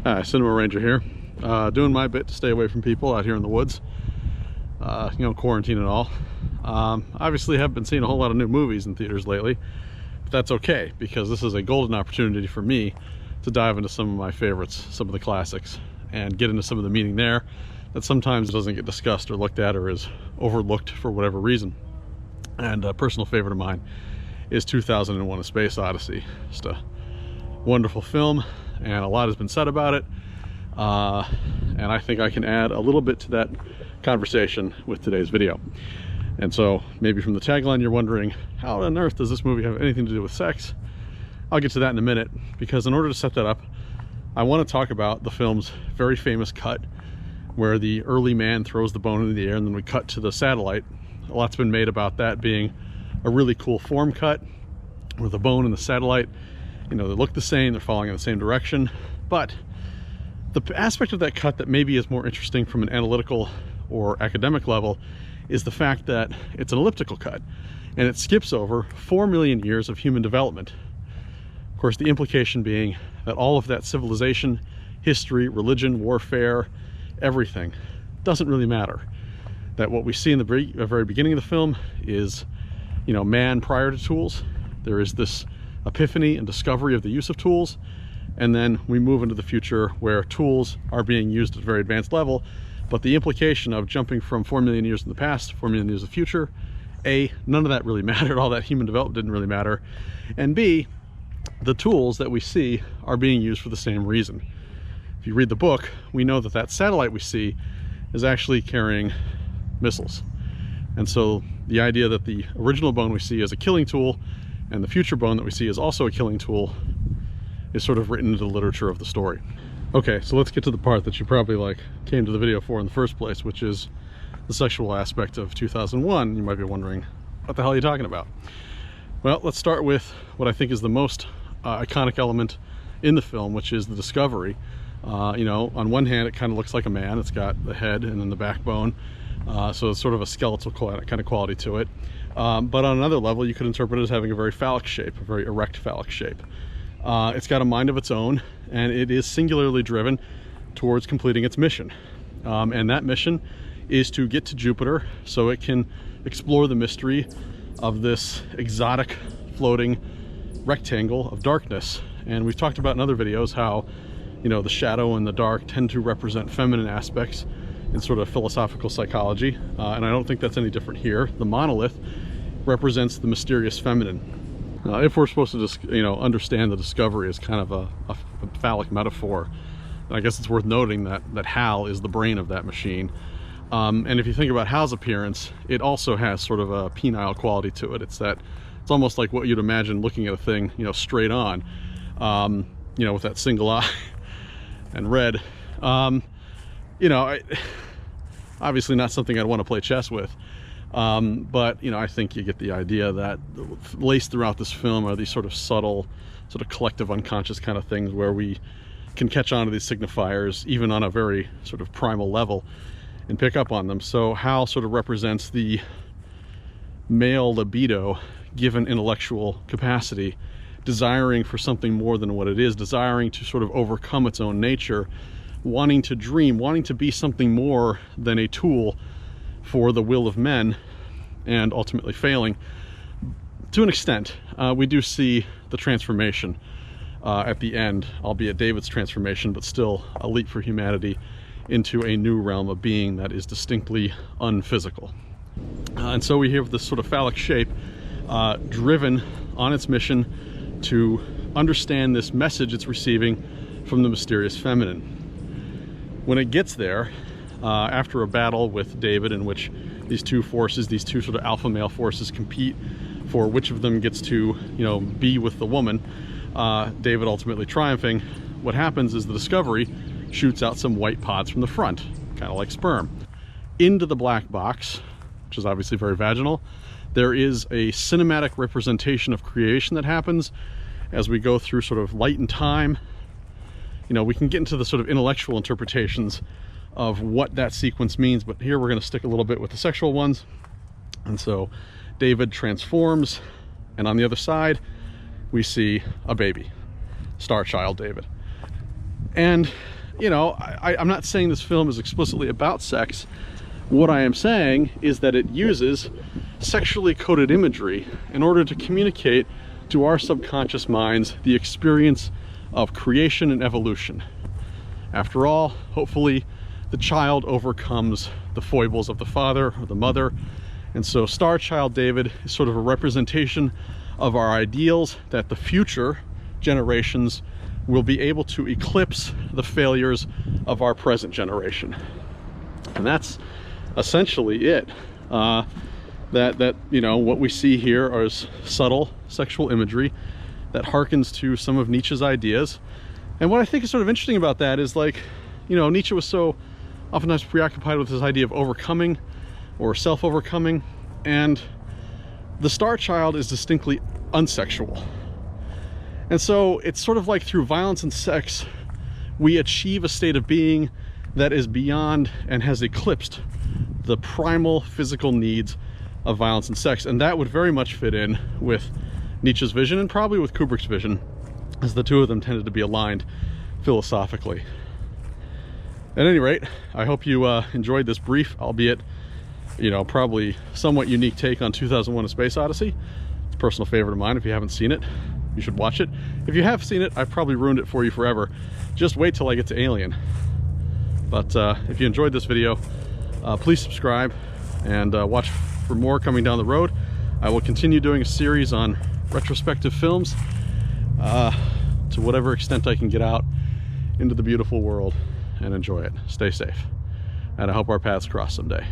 Hi, TheCinemaRanger here. Doing my bit to stay away from people out here in the woods. Quarantine and all. Obviously haven't been seeing a whole lot of new movies in theaters lately, but that's okay because this is a golden opportunity for me to dive into some of my favorites, some of the classics, and get into some of the meaning there that sometimes doesn't get discussed or looked at or is overlooked for whatever reason. And a personal favorite of mine is 2001: A Space Odyssey. Just a wonderful film, and a lot has been said about it, and I think I can add a little bit to that conversation with today's video. And so maybe from the tagline you're wondering, how on earth does this movie have anything to do with sex? I'll get to that in a minute, because in order to set that up, I want to talk about the film's very famous cut where the early man throws the bone into the air, and then we cut to the satellite. A lot's been made about that being a really cool form cut with the bone and the satellite. They look the same, they're falling in the same direction, but the aspect of that cut that maybe is more interesting from an analytical or academic level is the fact that it's an elliptical cut, and it skips over 4 million years of human development. Of course, the implication being that all of that civilization, history, religion, warfare, everything doesn't really matter. That what we see in the very beginning of the film is, man prior to tools. There is this epiphany and discovery of the use of tools, and then we move into the future where tools are being used at a very advanced level. But the implication of jumping from 4 million years in the past, 4 million years of the future, A, none of that really mattered. All that human development didn't really matter. And B, the tools that we see are being used for the same reason. If you read the book, we know that that satellite we see is actually carrying missiles. And so the idea that the original bone we see is a killing tool and the future bone that we see is also a killing tool is sort of written into the literature of the story. Okay, so let's get to the part that you probably came to the video for in the first place, which is the sexual aspect of 2001. You might be wondering, what the hell are you talking about? Well, let's start with what I think is the most iconic element in the film, which is the discovery. On one hand, it kind of looks like a man. It's got the head and then the backbone. So it's sort of a skeletal kind of quality to it. But on another level, you could interpret it as having a very phallic shape, a very erect phallic shape. It's got a mind of its own, and it is singularly driven towards completing its mission. And that mission is to get to Jupiter so it can explore the mystery of this exotic floating rectangle of darkness. And we've talked about in other videos how, the shadow and the dark tend to represent feminine aspects in sort of philosophical psychology, and I don't think that's any different here. The monolith represents the mysterious feminine. If we're supposed to understand the discovery as kind of a phallic metaphor, I guess it's worth noting that Hal is the brain of that machine. And if you think about Hal's appearance, it also has sort of a penile quality to it. It's almost like what you'd imagine looking at a thing, straight on, with that single eye and red. Obviously not something I'd want to play chess with, but I think you get the idea that laced throughout this film are these sort of subtle, sort of collective unconscious kind of things where we can catch on to these signifiers even on a very sort of primal level and pick up on them. So Hal sort of represents the male libido given intellectual capacity, desiring for something more than what it is, desiring to sort of overcome its own nature, wanting to dream, wanting to be something more than a tool for the will of men, and ultimately failing. To an extent, we do see the transformation at the end, albeit David's transformation, but still a leap for humanity into a new realm of being that is distinctly unphysical. And so we have this sort of phallic shape driven on its mission to understand this message it's receiving from the mysterious feminine. When it gets there, after a battle with David in which these two forces, these two sort of alpha male forces, compete for which of them gets to, be with the woman, David ultimately triumphing, what happens is the discovery shoots out some white pods from the front, kind of like sperm. Into the black box, which is obviously very vaginal, there is a cinematic representation of creation that happens as we go through sort of light and time. We can get into the sort of intellectual interpretations of what that sequence means, but here we're going to stick a little bit with the sexual ones. And so David transforms, and on the other side we see a baby, star child David. And, you know, I'm not saying this film is explicitly about sex. What I am saying is that it uses sexually coded imagery in order to communicate to our subconscious minds the experience of creation and evolution. After all, hopefully the child overcomes the foibles of the father or the mother. And so Star Child David is sort of a representation of our ideals that the future generations will be able to eclipse the failures of our present generation. And that's essentially it. That you know, what we see here is subtle sexual imagery that harkens to some of Nietzsche's ideas. And what I think is sort of interesting about that is, like, you know, Nietzsche was so oftentimes preoccupied with this idea of overcoming or self-overcoming, and the Star Child is distinctly unsexual. And so it's sort of like through violence and sex, we achieve a state of being that is beyond and has eclipsed the primal physical needs of violence and sex. And that would very much fit in with Nietzsche's vision and probably with Kubrick's vision, as the two of them tended to be aligned philosophically. At any rate, I hope you enjoyed this brief, albeit, you know, probably somewhat unique take on 2001: A Space Odyssey. It's a personal favorite of mine. If you haven't seen it, you should watch it. If you have seen it, I've probably ruined it for you forever. Just wait till I get to Alien. But if you enjoyed this video, please subscribe and watch for more coming down the road. I will continue doing a series on retrospective films to whatever extent I can get out into the beautiful world and enjoy it. Stay safe, and I hope our paths cross someday.